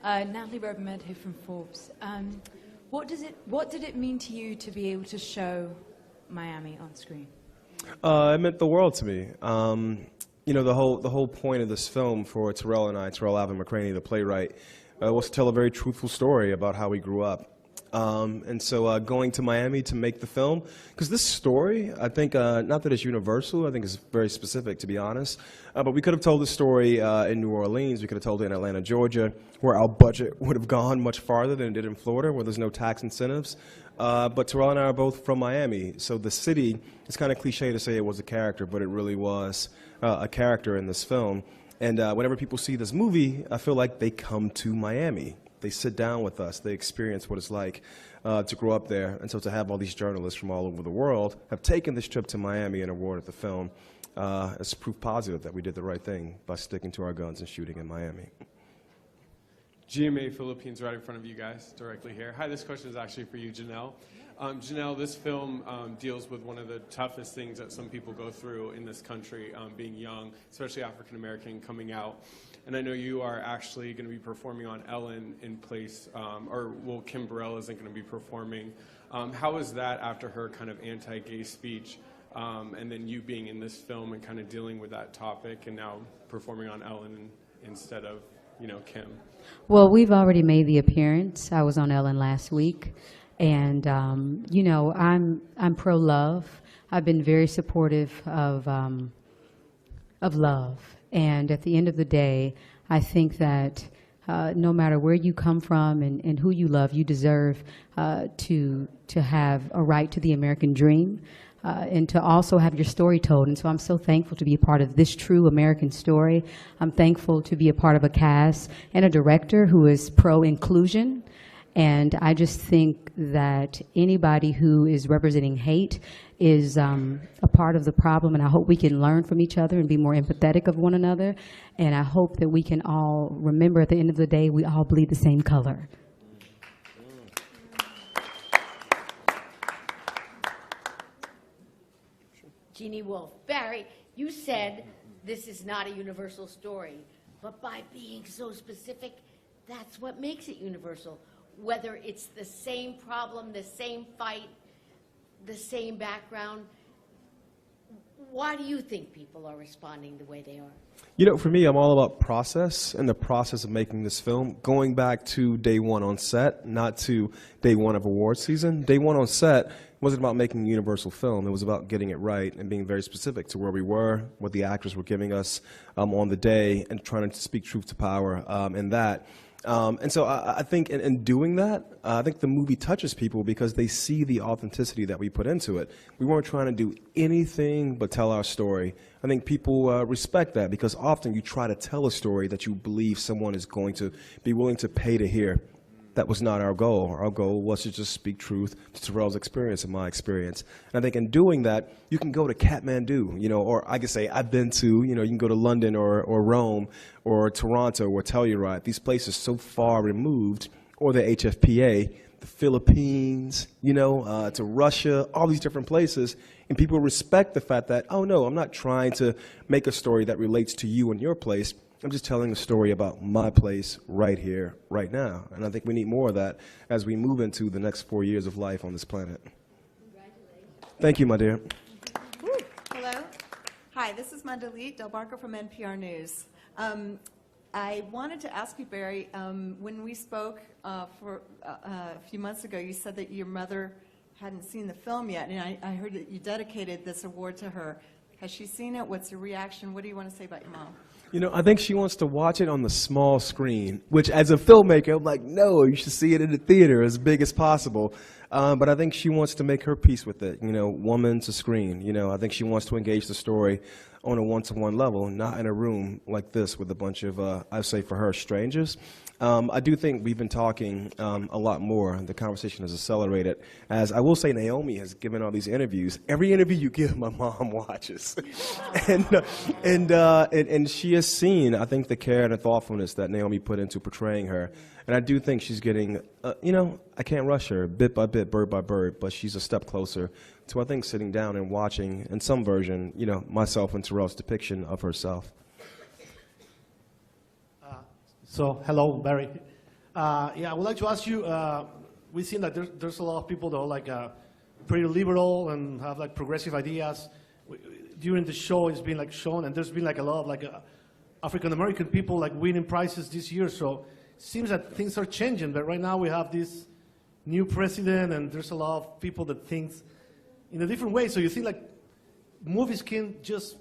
Natalie Robermed here from Forbes. What did it mean to you to be able to show Miami on screen? It meant the world to me. You know, the whole point of this film for Terrell and I, Terrell Alvin McCraney, the playwright, was to tell a very truthful story about how we grew up. And so going to Miami to make the film, because this story, I think, not that it's universal, I think it's very specific, to be honest, but we could have told this story in New Orleans, we could have told it in Atlanta, Georgia, where our budget would have gone much farther than it did in Florida, where there's no tax incentives. But Terrell and I are both from Miami, so the city, it's kind of cliche to say it was a character, but it really was a character in this film. And whenever people see this movie, I feel like they come to Miami. They sit down with us. They experience what it's like to grow up there. And so to have all these journalists from all over the world have taken this trip to Miami and awarded the film, it's proof positive that we did the right thing by sticking to our guns and shooting in Miami. GMA Philippines right in front of you guys, directly here. Hi, this question is actually for you, Janelle. Janelle, this film deals with one of the toughest things that some people go through in this country, being young, especially African American, coming out. And I know you are actually going to be performing on Ellen in place, Kim Burrell isn't going to be performing. How is that after her kind of anti-gay speech, and then you being in this film and kind of dealing with that topic and now performing on Ellen instead of, you know, Kim? Well, we've already made the appearance. I was on Ellen last week. And, you know, I'm pro-love. I've been very supportive of love. And at the end of the day, I think that no matter where you come from and who you love, you deserve to have a right to the American dream and to also have your story told. And so I'm so thankful to be a part of this true American story. I'm thankful to be a part of a cast and a director who is pro-inclusion. And I just think that anybody who is representing hate is a part of the problem, and I hope we can learn from each other and be more empathetic of one another. And I hope that we can all remember at the end of the day, we all bleed the same color. Jeannie Wolf. Barry, you said this is not a universal story, but by being so specific, that's what makes it universal. Whether it's the same problem, the same fight, the same background, why do you think people are responding the way they are? You know, for me, I'm all about process and the process of making this film. Going back to day one on set, not to day one of award season. Day one on set wasn't about making a universal film. It was about getting it right and being very specific to where we were, what the actors were giving us on the day, and trying to speak truth to power in that. And so I think in doing that, I think the movie touches people because they see the authenticity that we put into it. We weren't trying to do anything but tell our story. I think people respect that because often you try to tell a story that you believe someone is going to be willing to pay to hear. That was not our goal. Our goal was to just speak truth to Terrell's experience and my experience. And I think in doing that, you can go to Kathmandu, you know, or I could say I've been to, you know, you can go to London or Rome or Toronto or Telluride. These places so far removed, or the HFPA, the Philippines, you know, to Russia, all these different places. And people respect the fact that, oh no, I'm not trying to make a story that relates to you and your place. I'm just telling a story about my place right here, right now. And I think we need more of that as we move into the next 4 years of life on this planet. Congratulations. Thank you, my dear. Hello. Hi, this is Mandalit Del Barco from NPR News. I wanted to ask you, Barry, when we spoke for a few months ago, you said that your mother hadn't seen the film yet, and I heard that you dedicated this award to her. Has she seen it? What's the reaction? What do you want to say about your mom? You know, I think she wants to watch it on the small screen, which as a filmmaker, I'm like, no, you should see it in the theater as big as possible. But I think she wants to make her peace with it, you know, woman to screen. You know, I think she wants to engage the story on a one-to-one level, not in a room like this with a bunch of, I say for her, strangers. I do think we've been talking a lot more. The conversation has accelerated. As I will say, Naomi has given all these interviews. Every interview you give, my mom watches. and she has seen, I think, the care and the thoughtfulness that Naomi put into portraying her. And I do think she's getting, you know, I can't rush her bit by bit, bird by bird, but she's a step closer to, I think, sitting down and watching, in some version, you know, myself and Terrell's depiction of herself. So, hello, Barry. Yeah, I would like to ask you, we've seen that there's a lot of people that are like pretty liberal and have like progressive ideas. During the show, it's been like shown, and there's been like a lot of like African-American people like winning prizes this year. So it seems that things are changing, but right now we have this new president, and there's a lot of people that think in a different way. So you think like movies can just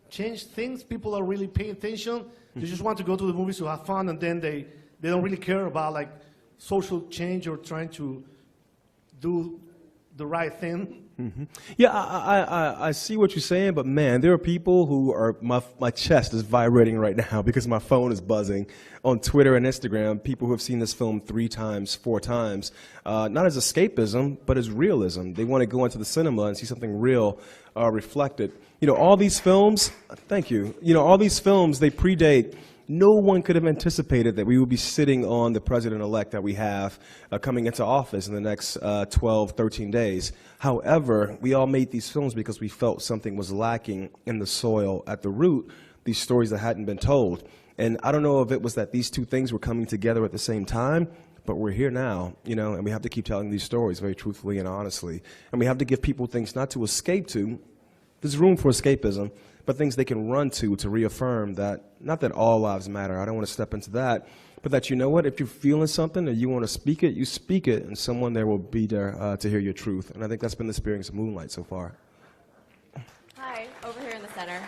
change things? People are really paying attention. They just want to go to the movies to have fun, and then they don't really care about like social change or trying to do the right thing. Mm-hmm. Yeah, I see what you're saying, but man, there are people who are, my chest is vibrating right now because my phone is buzzing on Twitter and Instagram, people who have seen this film 3 times, 4 times, not as escapism, but as realism. They want to go into the cinema and see something real reflected. You know, all these films, thank you, you know, all these films, they predate. No one could have anticipated that we would be sitting on the president-elect that we have coming into office in the next 12, 13 days. However, we all made these films because we felt something was lacking in the soil at the root, these stories that hadn't been told. And I don't know if it was that these two things were coming together at the same time, but we're here now, you know, and we have to keep telling these stories very truthfully and honestly. And we have to give people things not to escape to. There's room for escapism, but things they can run to reaffirm that, not that all lives matter, I don't want to step into that, but that, you know what, if you're feeling something and you want to speak it, you speak it, and someone there will be there to hear your truth. And I think that's been the experience of Moonlight so far. Hi, over here in the center.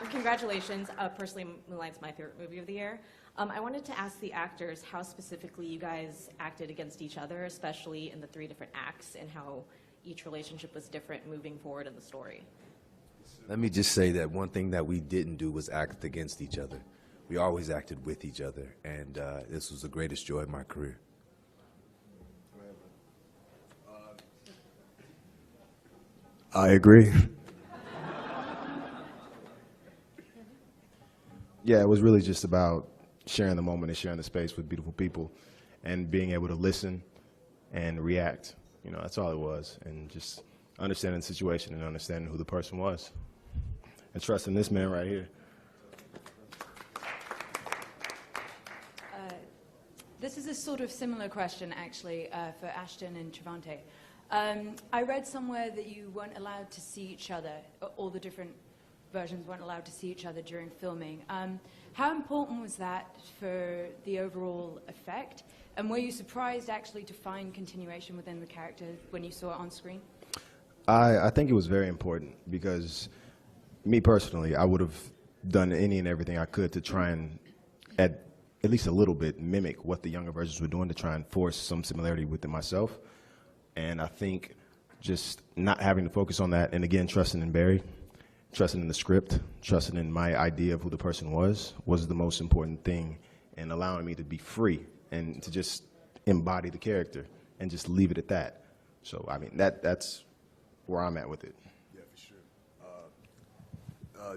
Congratulations. Personally, Moonlight's my favorite movie of the year. I wanted to ask the actors how specifically you guys acted against each other, especially in the 3 different acts, and how each relationship was different moving forward in the story. Let me just say that one thing that we didn't do was act against each other. We always acted with each other, and this was the greatest joy of my career. I agree. Yeah, it was really just about sharing the moment and sharing the space with beautiful people and being able to listen and react. You know, that's all it was, and just understanding the situation and understanding who the person was. And trusting this man right here. This is a sort of similar question, actually, for Ashton and Trevante. I read somewhere that you weren't allowed to see each other, all the different versions weren't allowed to see each other during filming. How important was that for the overall effect? And were you surprised, actually, to find continuation within the character when you saw it on screen? I think it was very important because me personally, I would have done any and everything I could to try and, at least a little bit, mimic what the younger versions were doing to try and force some similarity within myself. And I think just not having to focus on that, and again, trusting in Barry, trusting in the script, trusting in my idea of who the person was the most important thing, and allowing me to be free and to just embody the character and just leave it at that. So, I mean, that's where I'm at with it. Yeah, for sure.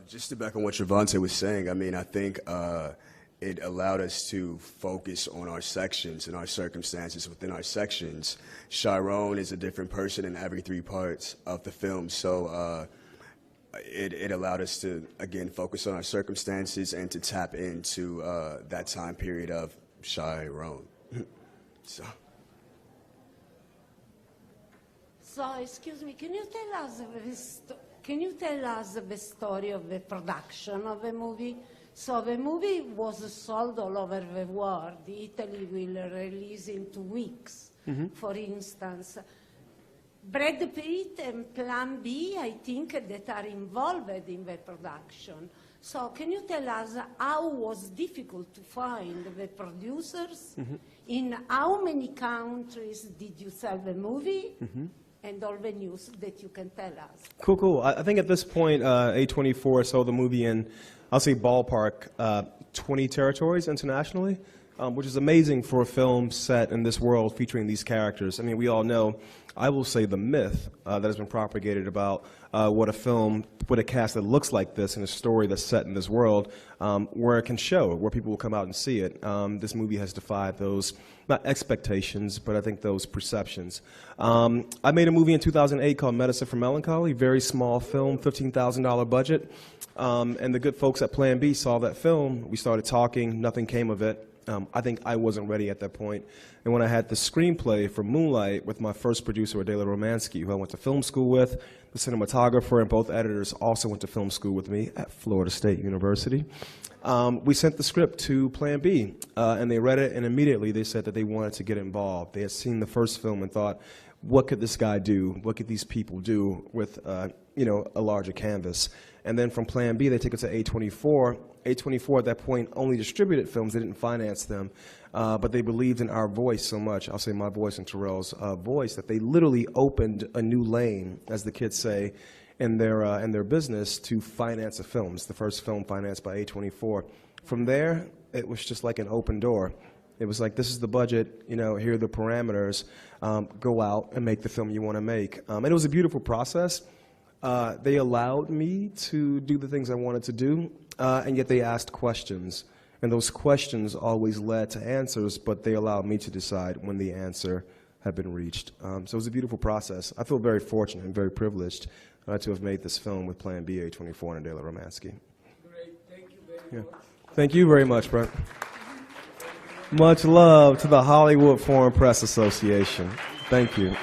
Just to back on what Trevante was saying, I mean, I think it allowed us to focus on our sections and our circumstances within our sections. Chiron is a different person in every 3 parts of the film, so it allowed us to, again, focus on our circumstances and to tap into that time period of Chiron. So, excuse me, can you tell us the story of the production of the movie? So the movie was sold all over the world. Italy will release in 2 weeks, for instance. Brad Pitt and Plan B, I think, that are involved in the production. So can you tell us how was difficult to find the producers? In how many countries did you sell the movie? And all the news that you can tell us. Cool. I think at this point, A24 sold the movie in, I'll say ballpark, 20 territories internationally, which is amazing for a film set in this world featuring these characters. I mean, we all know, I will say the myth that has been propagated about what a film, what a cast that looks like this and a story that's set in this world, where it can show, where people will come out and see it. This movie has defied those, not expectations, but I think those perceptions. I made a movie in 2008 called Medicine for Melancholy, very small film, $15,000 budget. And the good folks at Plan B saw that film. We started talking, nothing came of it. I think I wasn't ready at that point. And when I had the screenplay for Moonlight with my first producer, Adela Romansky, who I went to film school with, the cinematographer and both editors also went to film school with me at Florida State University. We sent the script to Plan B, and they read it, and immediately they said that they wanted to get involved. They had seen the first film and thought, what could this guy do? What could these people do with a larger canvas? And then from Plan B, they took it to A24. A24 at that point only distributed films. They didn't finance them. But they believed in our voice so much, I'll say my voice and Terrell's voice, that they literally opened a new lane, as the kids say, in their business to finance the films. The first film financed by A24. From there, it was just like an open door. It was like, this is the budget, here are the parameters. Go out and make the film you want to make. And it was a beautiful process. They allowed me to do the things I wanted to do, and yet they asked questions. And those questions always led to answers, but they allowed me to decide when the answer had been reached. So it was a beautiful process. I feel very fortunate and very privileged to have made this film with Plan B, A24, and Adela Romansky. Great. Thank you very much. Thank you very much, Brent. Much love to the Hollywood Foreign Press Association. Thank you.